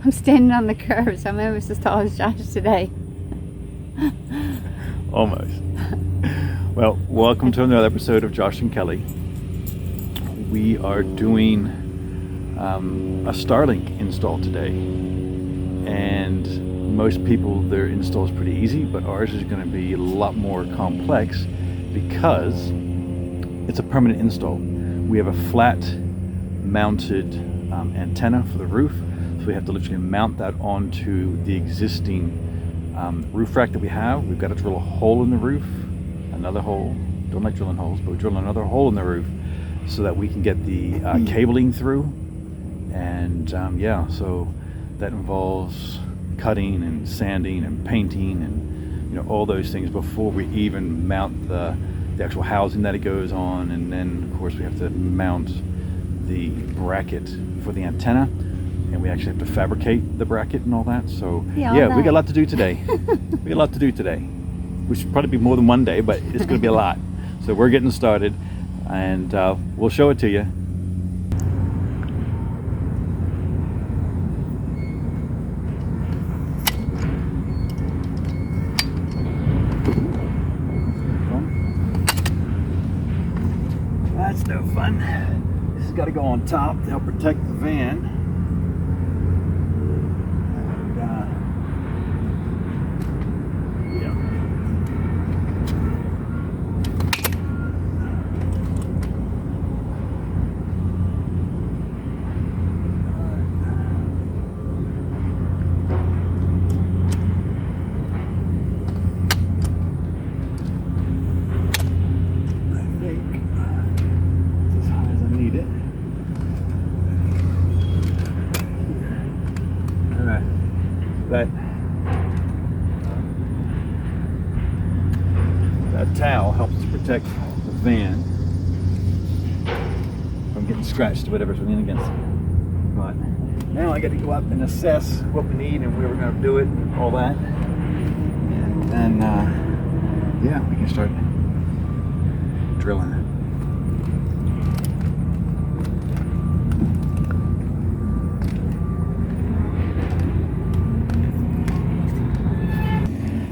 I'm standing on the curb, so I'm almost as tall as Josh today. Almost. Well, welcome to another episode of Josh and Kelly. We are doing a Starlink install today, and most people, their install is pretty easy, but ours is going to be a lot more complex because it's a permanent install. We have a flat mounted antenna for the roof, so we have to literally mount that onto the existing roof rack that we have. We've got to drill a hole in the roof, another hole. Don't like drilling holes, but we drill another hole in the roof so that we can get the cabling through. And yeah, so that involves cutting and sanding and painting and all those things before we even mount the actual housing that it goes on. And then of course we have to mount the bracket for the antenna, and we actually have to fabricate the bracket and all that. So yeah, we got a lot to do today. We got a lot to do today, which should probably be more than one day, but it's going to be a lot. So we're getting started, and we'll show it to you. That's no fun. This has got to go on top to help protect the van. That towel helps us protect the van from getting scratched or whatever's leaning against it. But now I got to go up and assess what we need and where we're going to do it and all that. And then, yeah, we can start drilling.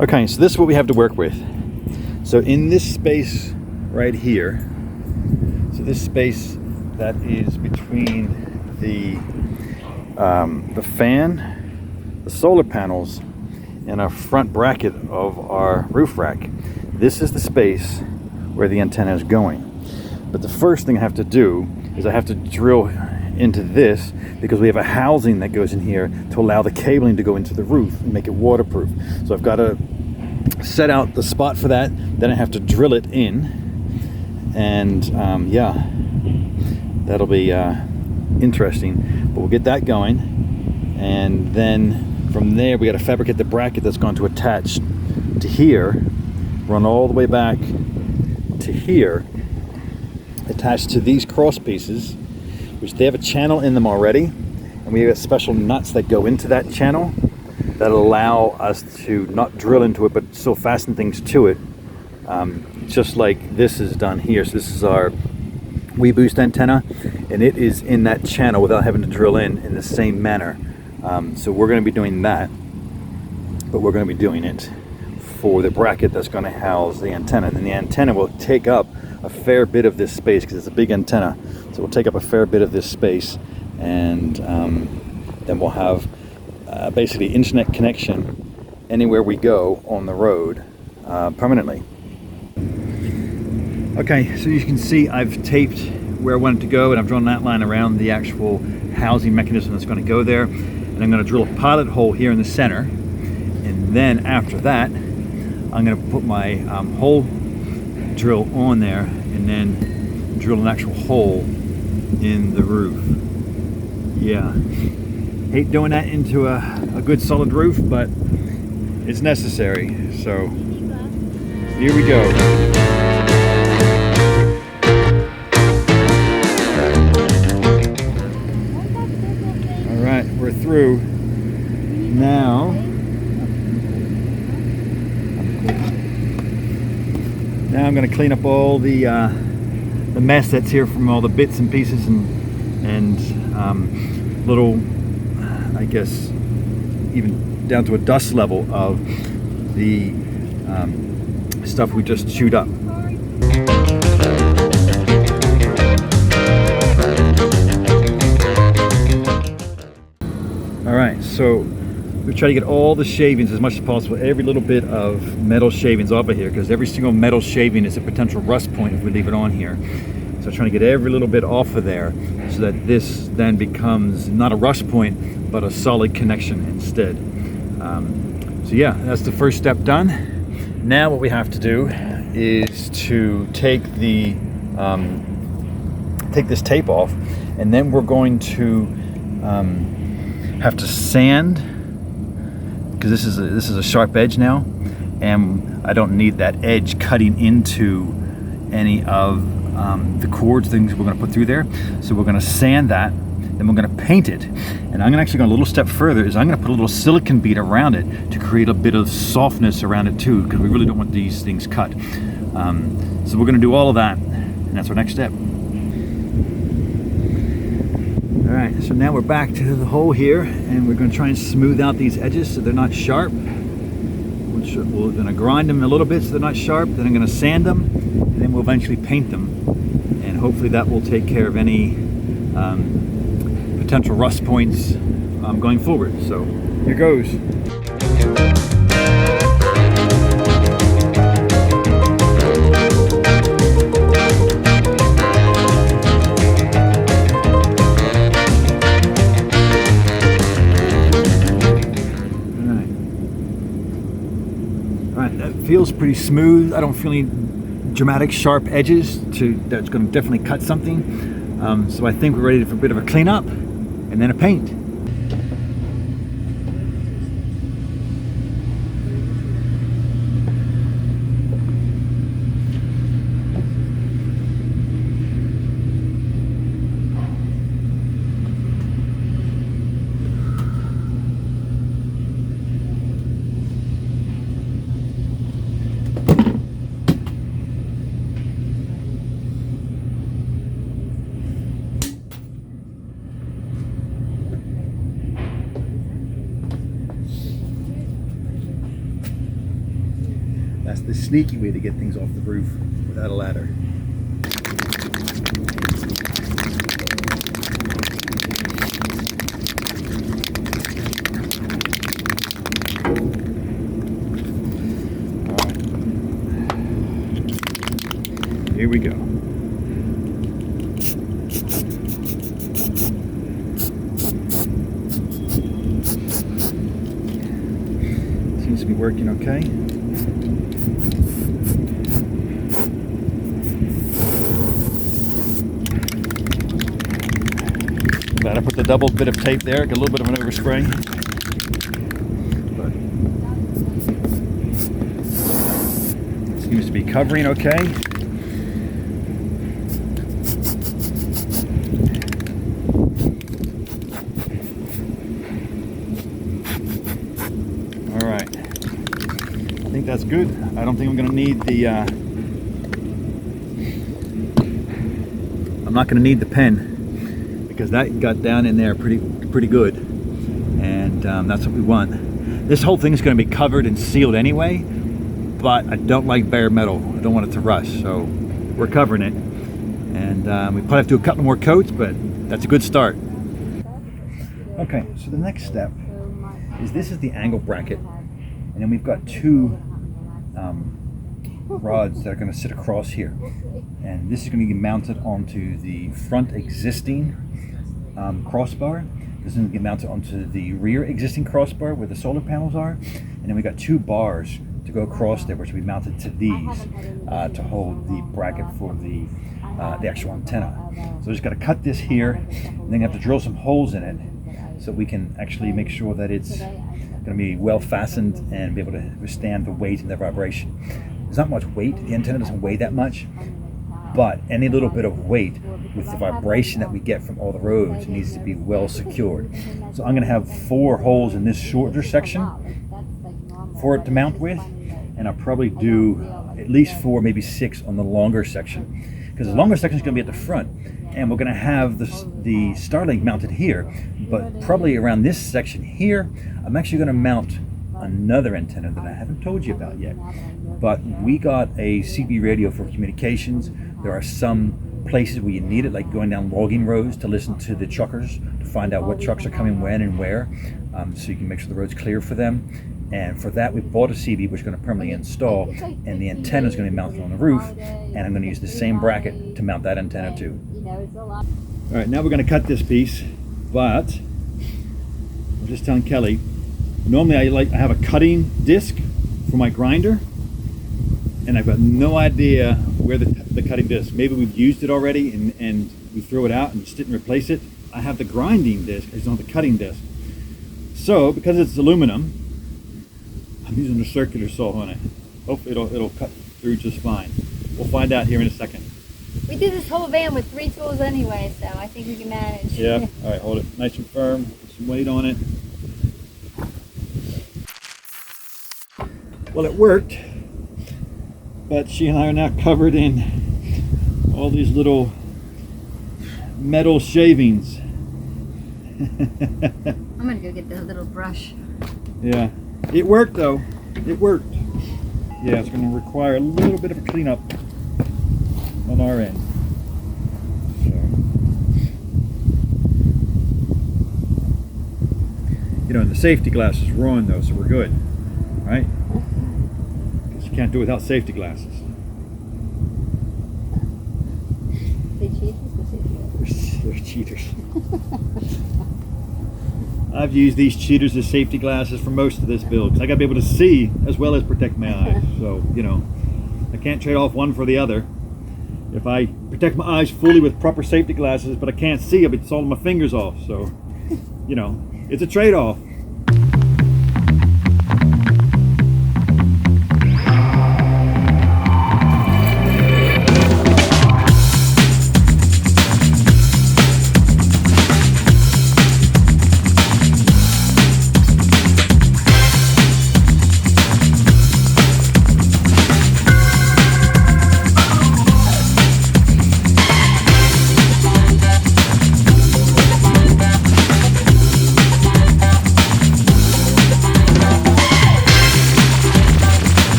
Okay, so this is what we have to work with. So in this space right here, so this space that is between the fan, the solar panels, and our front bracket of our roof rack, this is the space where the antenna is going. But the first thing I have to do is I have to drill into this, because we have a housing that goes in here to allow the cabling to go into the roof and make it waterproof. So I've got to set out the spot for that, then I have to drill it in, and yeah, that'll be interesting, but we'll get that going. And then from there we got to fabricate the bracket that's going to attach to here, run all the way back to here, attached to these cross pieces, which they have a channel in them already, and we have special nuts that go into that channel that allow us to not drill into it but still fasten things to it, just like this is done here. So this is our WeBoost antenna, and it is in that channel without having to drill in the same manner. So we're going to be doing that, but we're going to be doing it for the bracket that's going to house the antenna. And the antenna will take up a fair bit of this space because it's a big antenna, so we'll take up a fair bit of this space, and then we'll have basically internet connection anywhere we go on the road permanently. Okay, so you can see I've taped where I want it to go, and I've drawn an outline around the actual housing mechanism that's going to go there, and I'm going to drill a pilot hole here in the center, and then after that I'm going to put my hole drill on there and then drill an actual hole in the roof. Yeah, hate doing that into a good solid roof, but it's necessary. So here we go. All right, we're through now. Now I'm going to clean up all the mess that's here from all the bits and pieces and little I guess, even down to a dust level of the stuff we just chewed up. All right, so we try to get all the shavings as much as possible, every little bit of metal shavings off of here, because every single metal shaving is a potential rust point if we leave it on here. So trying to get every little bit off of there so that this then becomes not a rust point, but a solid connection instead. So yeah, that's the first step done. Now what we have to do is to take the take this tape off, and then we're going to have to sand, because this is a sharp edge now, and I don't need that edge cutting into any of the cords, things we're going to put through there. So we're going to sand that, then we're going to paint it, and I'm actually going a little step further, is I'm going to put a little silicone bead around it to create a bit of softness around it too, because we really don't want these things cut. So we're going to do all of that, and that's our next step. Alright, so now we're back to the hole here, and we're going to try and smooth out these edges so they're not sharp. We're going to grind them a little bit so they're not sharp, then I'm going to sand them, and then we'll eventually paint them. And hopefully that will take care of any potential rust points going forward. So here goes. Feels pretty smooth. I don't feel any dramatic sharp edges that's going to definitely cut something. So I think we're ready for a bit of a cleanup and then a paint. That's the sneaky way to get things off the roof without a ladder. All right. Here we go. Seems to be working okay. Glad I put the double bit of tape there, got a little bit of an overspray. But seems to be covering okay. All right, I think that's good. I don't think I'm going to need the I'm not going to need the pen, because that got down in there pretty good, and that's what we want. This whole thing is going to be covered and sealed anyway, but I don't like bare metal. I don't want it to rust, so we're covering it, and we probably have to do a couple more coats, but that's a good start. Okay, so the next step is this is the angle bracket, and then we've got two rods that are going to sit across here, and this is going to be mounted onto the front existing crossbar. This is going to get mounted onto the rear existing crossbar where the solar panels are, and then we got two bars to go across there, which will be mounted to these to hold the bracket for the actual antenna. So we just got to cut this here, and then you have to drill some holes in it so we can actually make sure that it's going to be well fastened and be able to withstand the weight and the vibration. There's not much weight. The antenna doesn't weigh that much, but any little bit of weight with the vibration that we get from all the roads needs to be well secured. So I'm going to have 4 holes in this shorter section for it to mount with, and I'll probably do at least 4, maybe 6 on the longer section, because the longer section is going to be at the front, and we're going to have the Starlink mounted here, but probably around this section here, I'm actually going to mount another antenna that I haven't told you about yet. But we got a CB radio for communications. There are some places where you need it, like going down logging roads to listen to the truckers, to find out what trucks are coming when and where, so you can make sure the road's clear for them. And for that, we bought a CB, which we're going to permanently install, and the antenna is going to be mounted on the roof, and I'm going to use the same bracket to mount that antenna too. All right, now we're going to cut this piece, but I'm just telling Kelly, normally I have a cutting disc for my grinder, and I've got no idea where the cutting disc. Maybe we've used it already and we threw it out and just didn't replace it. I have the grinding disc, I just don't have the cutting disc. So because it's aluminum, I'm using a circular saw on it. Hopefully it'll cut through just fine. We'll find out here in a second. We did this whole van with 3 tools anyway, so I think we can manage. Yeah, all right, hold it nice and firm, put some weight on it. Well, it worked, but she and I are now covered in all these little metal shavings. I'm gonna go get the little brush. Yeah, it worked though. It worked. Yeah, it's going to require a little bit of a cleanup on our end. So, you know, the safety glasses were on though, so we're good, right? Because you can't do it without safety glasses. They cheaters? They're cheaters. I've used these cheaters as safety glasses for most of this build because I got to be able to see as well as protect my eyes. So, you know, I can't trade off one for the other. If I protect my eyes fully with proper safety glasses, but I can't see, I'll be sawing my fingers off. So, you know, it's a trade-off.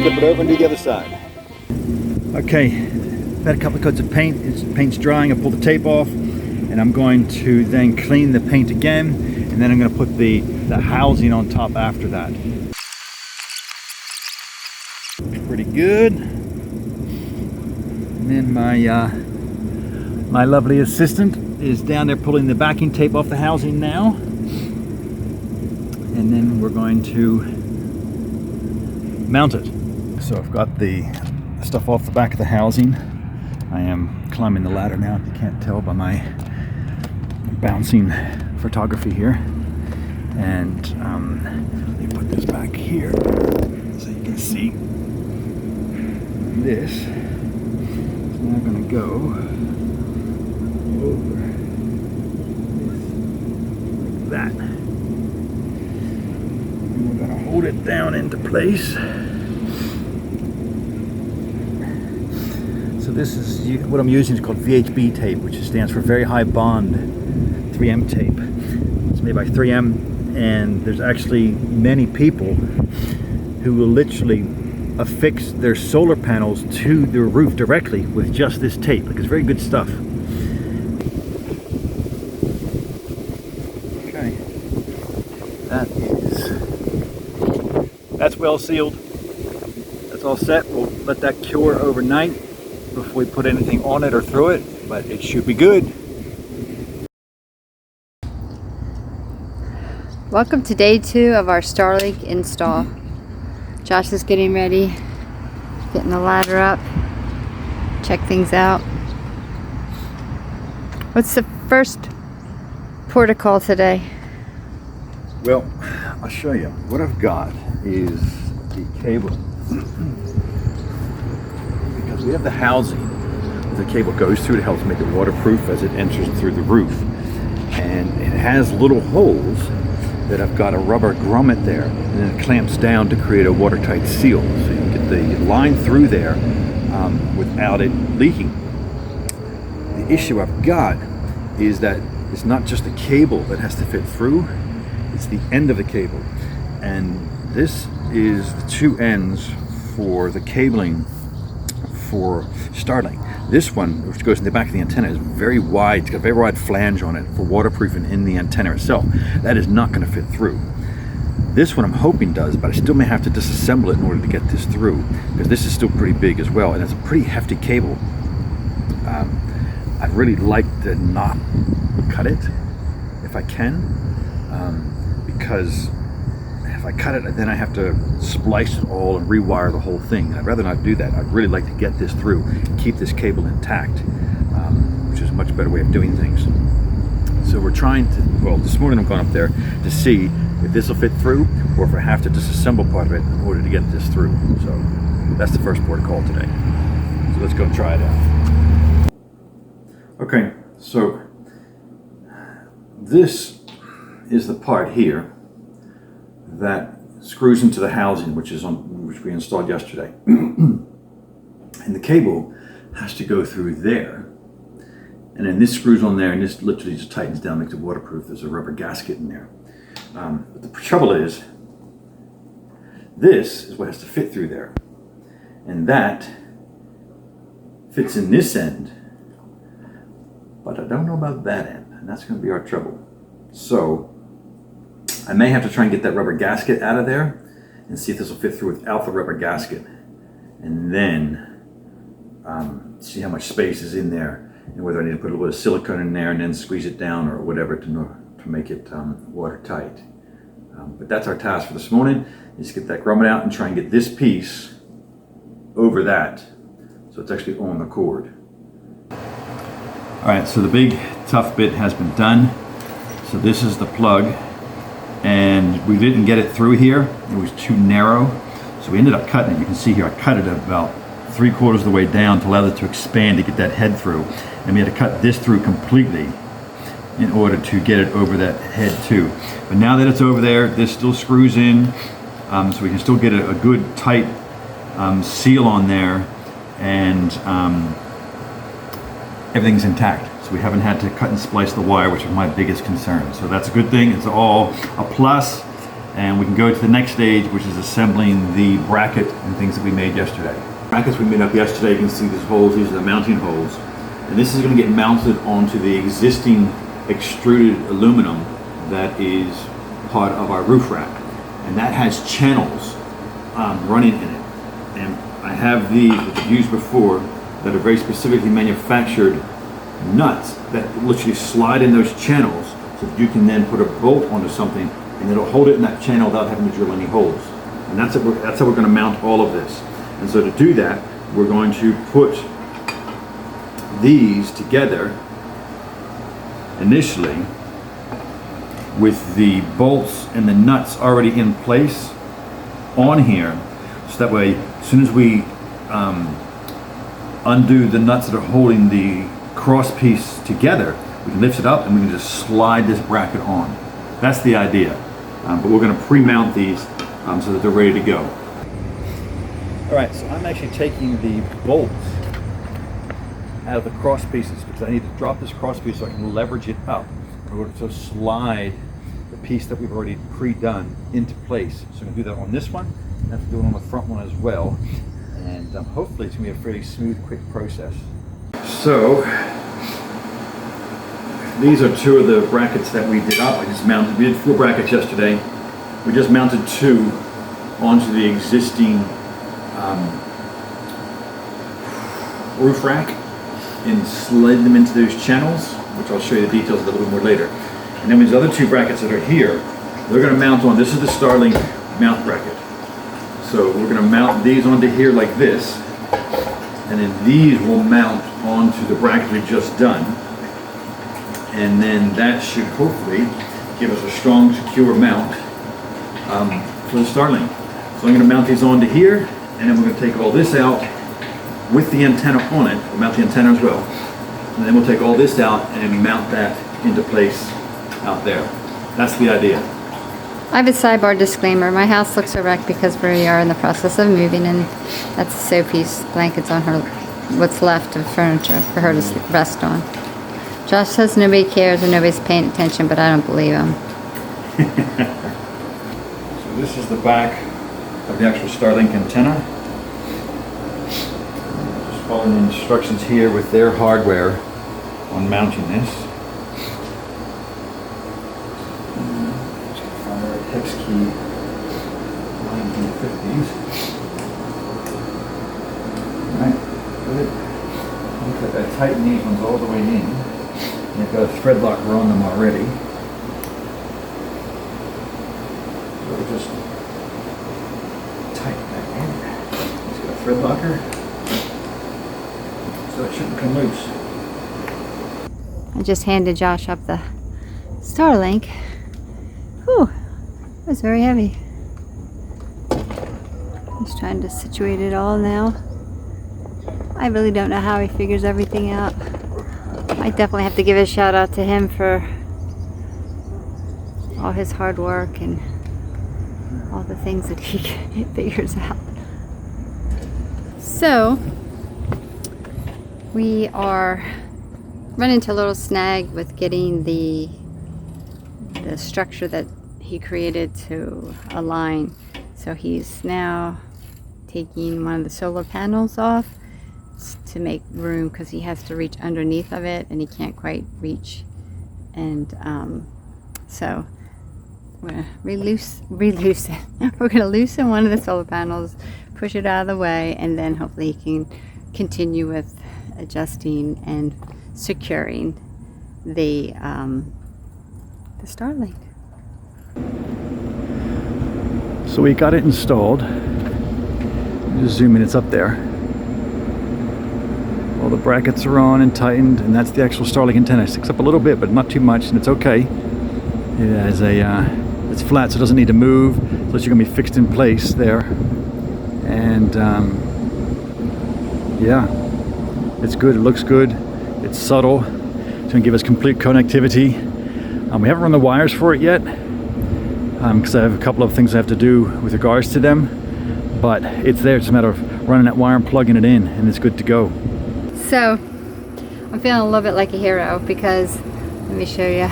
Flip it over and do the other side. Okay, I've had a couple of coats of paint. Paint's drying. I pulled the tape off, and I'm going to then clean the paint again, and then I'm going to put the housing on top after that. Pretty good. And then my lovely assistant is down there pulling the backing tape off the housing now, and then we're going to mount it. So I've got the stuff off the back of the housing. I am climbing the ladder now. You can't tell by my bouncing photography here. And let me put this back here so you can see. This is now going to go over like that. And we're going to hold it down into place so this is what I'm using is called VHB tape, which stands for very high bond 3M tape. It's made by 3M, and there's actually many people who will literally affix their solar panels to their roof directly with just this tape. Like, it's very good stuff. Okay, that's well sealed. That's all set. We'll let that cure overnight before we put anything on it or through it, but it should be good. Welcome to day 2 of our Starlink install. Josh is getting ready, getting the ladder up, check things out. What's the first protocol today? Well, I'll show you. What I've got is the cable. Because we have the housing, the cable goes through to help make it waterproof as it enters through the roof. And it has little holes that I've got a rubber grommet there, and then it clamps down to create a watertight seal. So you can get the line through there without it leaking. The issue I've got is that it's not just the cable that has to fit through, it's the end of the cable. And this is the 2 ends for the cabling for Starlink. This one, which goes in the back of the antenna, is very wide. It's got a very wide flange on it for waterproofing in the antenna itself. That is not going to fit through. This one I'm hoping does, but I still may have to disassemble it in order to get this through, because this is still pretty big as well, and it's a pretty hefty cable. I'd really like to not cut it if I can, because if I cut it, then I have to splice it all and rewire the whole thing. And I'd rather not do that. I'd really like to get this through and keep this cable intact, which is a much better way of doing things. So we're trying to, well, this morning I've gone up there to see if this will fit through, or if I have to disassemble part of it in order to get this through. So that's the first port of call today. So let's go and try it out. Okay, so this is the part here that screws into the housing, which we installed yesterday. And the cable has to go through there, and then this screws on there, and this literally just tightens down, makes it waterproof. There's a rubber gasket in there. But the trouble is, this is what has to fit through there, and that fits in this end, but I don't know about that end, and that's going to be our trouble. So I may have to try and get that rubber gasket out of there and see if this will fit through without the rubber gasket, and then see how much space is in there, and whether I need to put a little bit of silicone in there and then squeeze it down or whatever to make it watertight. But that's our task for this morning, is get that grommet out and try and get this piece over that so it's actually on the cord. All right, so the big tough bit has been done. So this is the plug, and we didn't get it through here. It was too narrow, so we ended up cutting it. You can see here I cut it about 3/4 of the way down to allow it to expand to get that head through, and we had to cut this through completely in order to get it over that head too. But now that it's over there, this still screws in, so we can still get a good tight seal on there, and everything's intact. So we haven't had to cut and splice the wire, which is my biggest concern. So that's a good thing. It's all a plus, and we can go to the next stage, which is assembling the bracket and things that we made yesterday. Brackets we made up yesterday, you can see these holes. These are the mounting holes, and this is going to get mounted onto the existing extruded aluminum that is part of our roof rack, and that has channels running in it. And I have these that I've used before that are very specifically manufactured nuts that literally slide in those channels, so that you can then put a bolt onto something and it'll hold it in that channel without having to drill any holes. And that's how we're going to mount all of this. And so to do that, we're going to put these together initially with the bolts and the nuts already in place on here, so that way as soon as we undo the nuts that are holding the cross piece together, we can lift it up and we can just slide this bracket on. That's the idea. But we're going to pre-mount these so that they're ready to go. All right, so I'm actually taking the bolts out of the cross pieces because I need to drop this cross piece so I can leverage it up in order to slide the piece that we've already pre-done into place. So I'm going to do that on this one, and I have to do it on the front one as well. And hopefully it's going to be a fairly smooth, quick process. So these are two of the brackets that we did up. I just mounted, we did 4 brackets yesterday. We just mounted 2 onto the existing roof rack and slid them into those channels, which I'll show you the details a little bit more later. And then these other 2 brackets that are here, they're going to mount on, this is the Starlink mount bracket. So we're going to mount these onto here like this, and then these will mount onto the bracket we've just done. And then that should hopefully give us a strong, secure mount for the Starlink. So I'm going to mount these onto here, and then we're going to take all this out with the antenna on it. We'll mount the antenna as well. And then we'll take all this out and then mount that into place out there. That's the idea. I have a sidebar disclaimer. My house looks a wreck because we are in the process of moving, and that's a Sophie's blankets on her, what's left of furniture for her to rest on. Josh says nobody cares and nobody's paying attention, but I don't believe him. So this is the back of the actual Starlink antenna. Just following the instructions here with their hardware on mounting this. Just gonna find our hex key 1950s. Alright, good. Look at that, tighten these ones all the way in. They've got a thread locker on them already. So we'll just tighten that in. It's got a thread locker, so it shouldn't come loose. I just handed Josh up the Starlink. Whew, that was very heavy. He's trying to situate it all now. I really don't know how he figures everything out. I definitely have to give a shout out to him for all his hard work and all the things that he figures out. So, we are running into a little snag with getting the structure that he created to align. So he's now taking one of the solar panels off to make room because he has to reach underneath of it and he can't quite reach, and so we're gonna release it. We're gonna loosen one of the solar panels, push it out of the way, and then hopefully he can continue with adjusting and securing the Starlink. So we got it installed. Just zoom in, it's up there. All the brackets are on and tightened, and that's the actual Starlink antenna. It sticks up a little bit, but not too much, and it's okay. It has it's flat, so it doesn't need to move. So it's going to be fixed in place there. And yeah, it's good. It looks good. It's subtle. It's going to give us complete connectivity. We haven't run the wires for it yet because I have a couple of things I have to do with regards to them. But it's there. It's a matter of running that wire and plugging it in, and it's good to go. So, I'm feeling a little bit like a hero because, let me show you,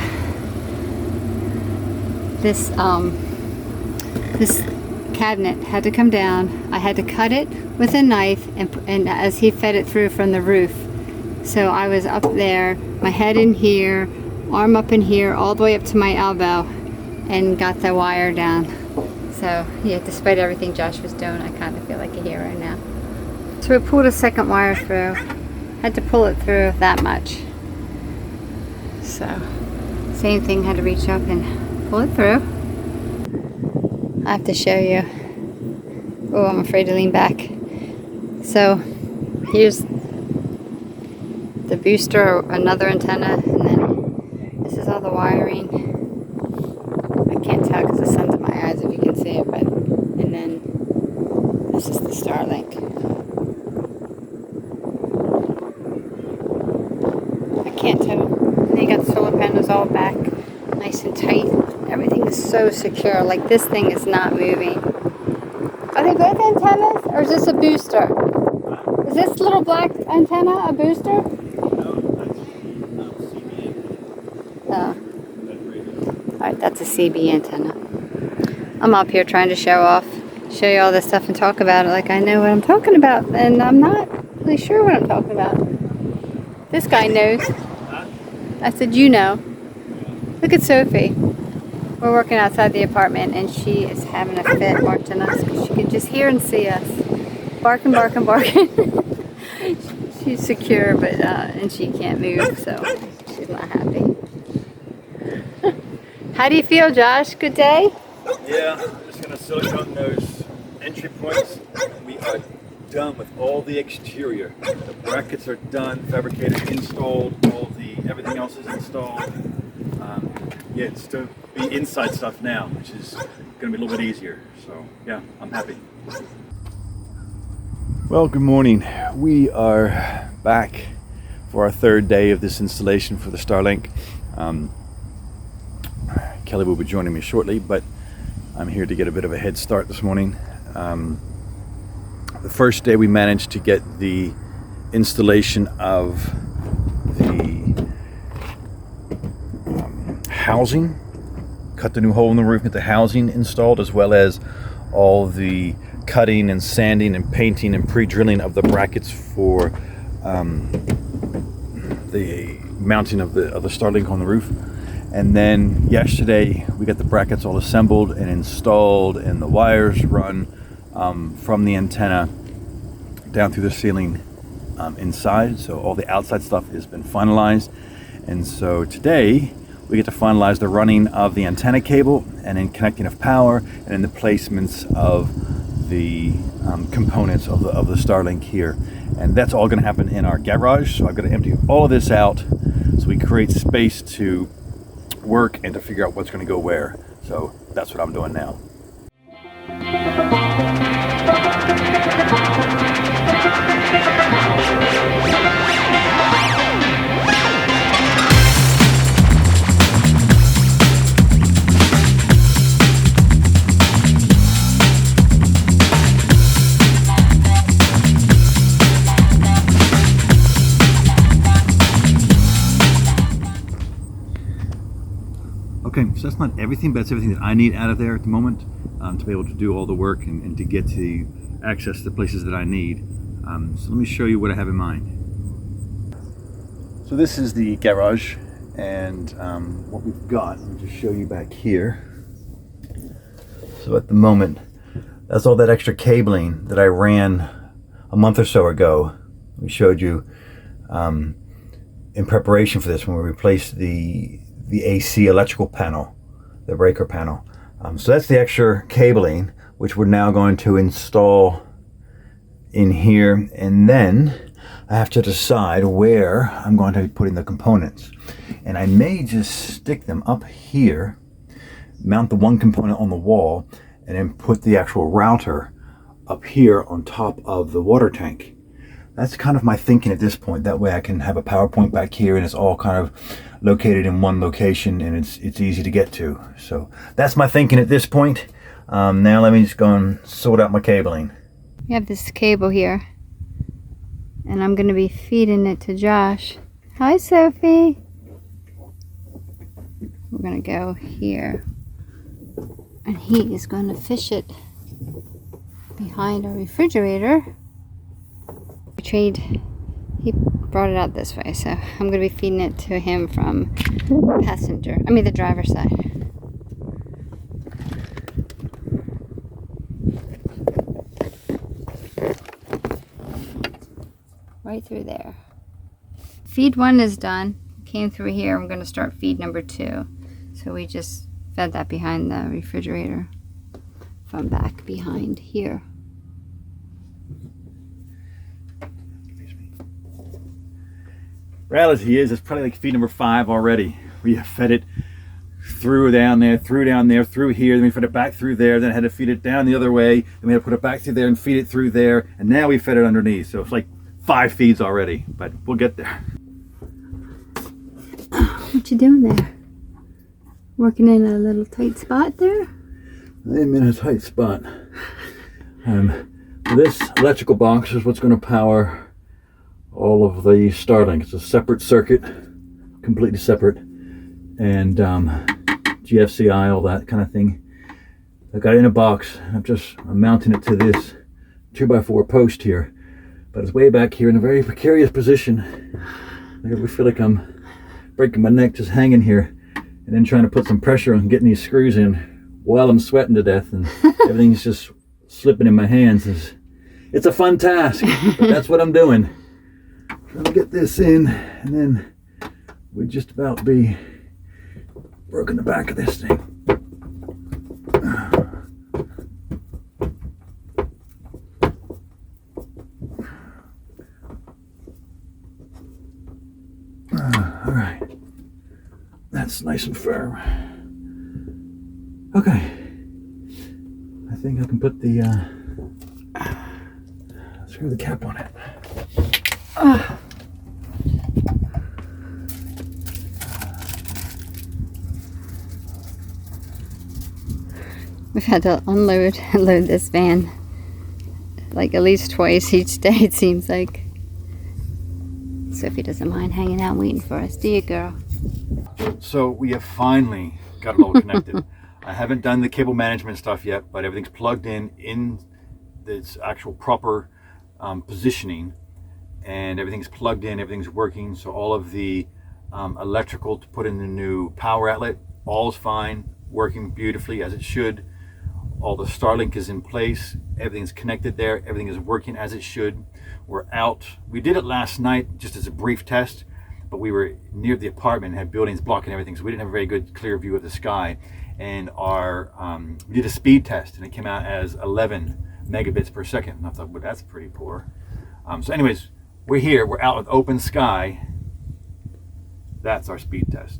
this this cabinet had to come down. I had to cut it with a knife and as he fed it through from the roof. So I was up there, my head in here, arm up in here, all the way up to my elbow, and got the wire down. So yeah, despite everything Josh was doing, I kind of feel like a hero now. So we pulled a second wire through. Had to pull it through that much. So, same thing, had to reach up and pull it through. I have to show you. Oh, I'm afraid to lean back. So, here's the booster, another antenna, and then this is all the wiring. I can't tell because the sun's in my eyes if you can see it, but, and then this is the Starlink. Can't tell. And then you got the solar panels all back nice and tight. Everything is so secure. Like, this thing is not moving. Are they both antennas or is this a booster? Is this little black antenna a booster? That's a CB antenna. I'm up here trying to show you all this stuff and talk about it like I know what I'm talking about, and I'm not really sure what I'm talking about. This guy knows. I said, you know. Look at Sophie. We're working outside the apartment, and she is having a fit watching us because she can just hear and see us. Barking, barking, barking. She's secure, but and she can't move, so she's not happy. How do you feel, Josh? Good day? Yeah, I'm just going to silicone those entry points. We are done with all the exterior. The brackets are done, fabricated, installed, everything else is installed. Yeah, it's to be inside stuff now, which is going to be a little bit easier. So yeah, I'm happy. Well, good morning. We are back for our third day of this installation for the Starlink. Kelly will be joining me shortly, but I'm here to get a bit of a head start this morning. The first day we managed to get the installation of the housing, cut the new hole in the roof, get the housing installed, as well as all the cutting and sanding and painting and pre-drilling of the brackets for the mounting of the Starlink on the roof. And then yesterday we got the brackets all assembled and installed, and the wires run from the antenna down through the ceiling inside. So all the outside stuff has been finalized, and so today we get to finalize the running of the antenna cable and then connecting of power and then the placements of the components of the Starlink here. And that's all going to happen in our garage. So I've got to empty all of this out so we create space to work and to figure out what's going to go where. So that's what I'm doing now. Okay, so that's not everything, but that's everything that I need out of there at the moment to be able to do all the work and to get to access the places that I need. So let me show you what I have in mind. So this is the garage, and what we've got, let me just show you back here. So at the moment, that's all that extra cabling that I ran a month or so ago. We showed you in preparation for this when we replaced the AC electrical panel, the breaker panel. So that's the extra cabling, which we're now going to install in here, and then I have to decide where I'm going to be putting the components. And I may just stick them up here, mount the one component on the wall, and then put the actual router up here on top of the water tank. That's kind of my thinking at this point. That way I can have a power point back here and it's all kind of located in one location and it's easy to get to. So that's my thinking at this point. Now let me just go and sort out my cabling. We have this cable here, and I'm going to be feeding it to Josh. Hi, Sophie. We're going to go here, and he is going to fish it behind our refrigerator. He brought it out this way, so I'm going to be feeding it to him from the driver's side. Right through there. Feed 1 is done. Came through here. I'm going to start feed number 2. So we just fed that behind the refrigerator from back behind here. Reality is, it's probably like feed number 5 already. We have fed it through down there, through here, then we fed it back through there, then I had to feed it down the other way, then we had to put it back through there and feed it through there, and now we fed it underneath. So it's like 5 feeds already, but we'll get there. What you doing there? Working in a little tight spot there? I'm in a tight spot. This electrical box is what's going to power all of the Starlink. It's a separate circuit, completely separate, and GFCI, all that kind of thing. I got it in a box. I'm mounting it to this 2x4 post here, but it's way back here in a very precarious position. I feel like I'm breaking my neck just hanging here, and then trying to put some pressure on getting these screws in while I'm sweating to death, and everything's just slipping in my hands. It's a fun task, but that's what I'm doing. Trying to get this in, and then we'd just about be broken the back of this thing. All right, that's nice and firm. Okay, I think I can put the screw the cap on it. We've had to unload and load this van like at least twice each day, it seems like. Sophie doesn't mind hanging out waiting for us, do you, girl? So we have finally got it all connected. I haven't done the cable management stuff yet, but everything's plugged in its actual proper positioning, and everything's plugged in, everything's working. So all of the electrical to put in the new power outlet, all's fine, working beautifully as it should. All the Starlink is in place, everything's connected there, everything is working as it should. We're out. We did it last night just as a brief test, but we were near the apartment and had buildings blocking everything, so we didn't have a very good clear view of the sky. And we did a speed test, and it came out as 11 megabits per second. And I thought, well, that's pretty poor. So anyways, we're here, we're out with open sky. That's our speed test.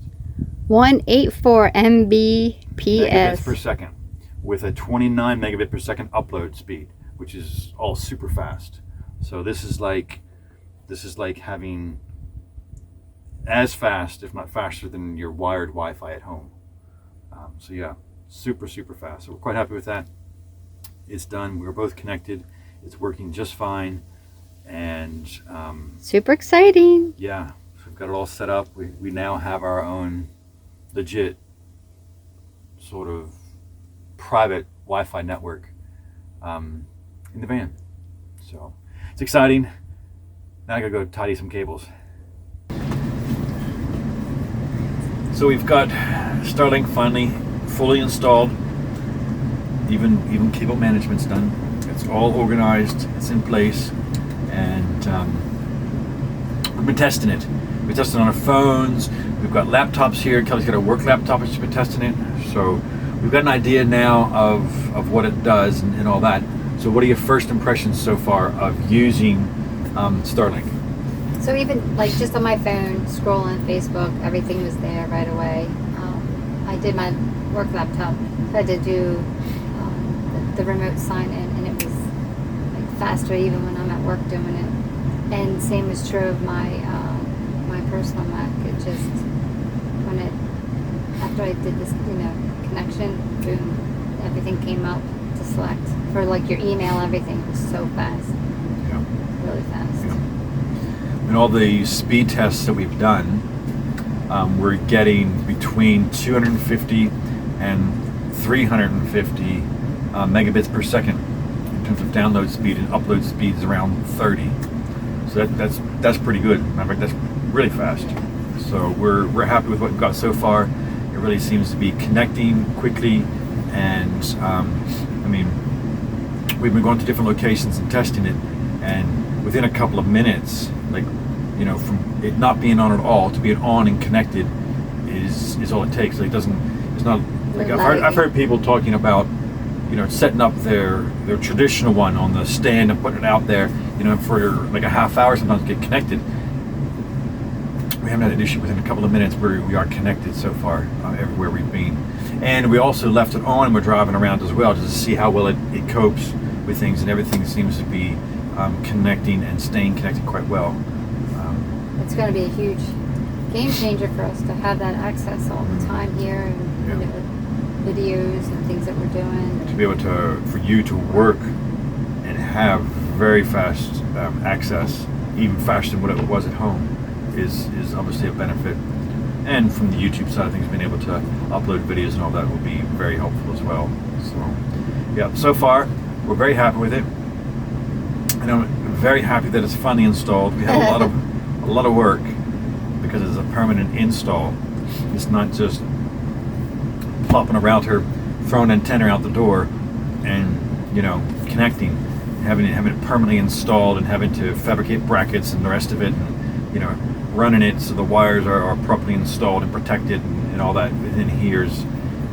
184 Mbps. Megabits per second with a 29 megabit per second upload speed, which is all super fast. So this is like having as fast, if not faster, than your wired Wi-Fi at home. So yeah, super fast. So we're quite happy with that. It's done. We're both connected. It's working just fine, and super exciting. Yeah, so we've got it all set up. We now have our own legit sort of private Wi-Fi network in the van. So it's exciting. Now I gotta go tidy some cables. So we've got Starlink finally fully installed. Even cable management's done. It's all organized. It's in place, and we've been testing it. We're testing on our phones. We've got laptops here. Kelly's got a work laptop, and she's been testing it. So we've got an idea now of what it does and all that. So what are your first impressions so far of using Starlink? So even like just on my phone, scrolling Facebook, everything was there right away. I did my work laptop. I had to do the remote sign in, and it was like faster even when I'm at work doing it. And same is true of my my personal Mac. It just after I did this, connection, boom, everything came up to select. For like your email, everything was so fast. Yeah. Really fast. Yeah. In all the speed tests that we've done, we're getting between 250 and 350 megabits per second in terms of download speed, and upload speed is around 30. So that's pretty good. In fact, that's really fast. So we're happy with what we've got so far. It really seems to be connecting quickly, and we've been going to different locations and testing it, and within a couple of minutes, from it not being on at all to being on and connected is all it takes. Like it's not like I've heard people talking about setting up their traditional one on the stand and putting it out there for like a half hour sometimes to get connected. We haven't had an issue within a couple of minutes where we are connected so far everywhere we've been. And we also left it on and we're driving around as well just to see how well it copes with things, and everything seems to be connecting and staying connected quite well. It's going to be a huge game changer for us to have that access all the time here, and videos and things that we're doing. To be able for you to work and have very fast access, even faster than what it was at home, is obviously a benefit. And from the YouTube side of things, being able to upload videos and all that will be very helpful as well. So, yeah, so far, we're very happy with it. And I'm very happy that it's finally installed. We had a lot of work because it's a permanent install. It's not just plopping a router, throwing an antenna out the door, and connecting, having it permanently installed, and having to fabricate brackets and the rest of it, and running it so the wires are properly installed and protected, and all that within here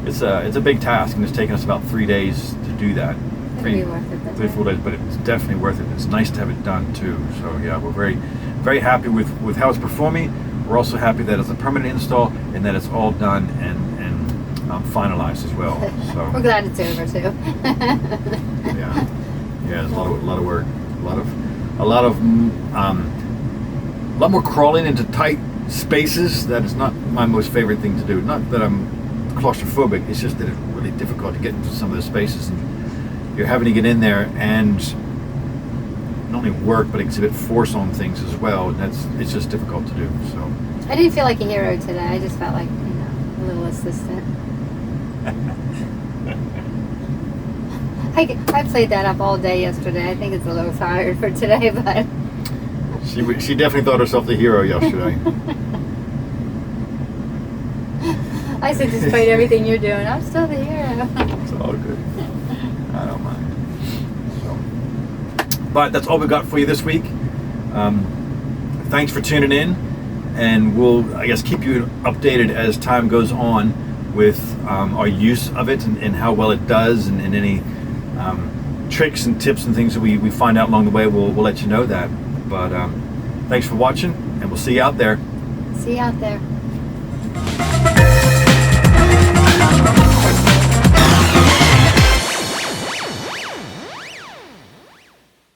it's a big task, and it's taken us about 3 days to do that. It'll be worth it. 3 full days, but it's definitely worth it. It's nice to have it done too. So yeah, we're very, very happy with how it's performing. We're also happy that it's a permanent install and that it's all done and finalized as well. So we're glad it's over too. yeah, there's a lot of work, a lot more crawling into tight spaces. That is not my most favorite thing to do. Not that I'm claustrophobic. It's just that it's really difficult to get into some of those spaces, and you're having to get in there and not only work but exhibit force on things as well. And it's just difficult to do. So I didn't feel like a hero today. I just felt like a little assistant. I played that up all day yesterday. I think it's a little tired for today, but she definitely thought herself the hero yesterday. I said, despite everything you're doing, I'm still the hero. It's all good. I don't mind. So, but that's all we got for you this week. Thanks for tuning in, and we'll, I guess, keep you updated as time goes on with our use of it and how well it does, and any tricks and tips and things that we find out along the way. We'll let you know that. But thanks for watching, and we'll see you out there. See you out there.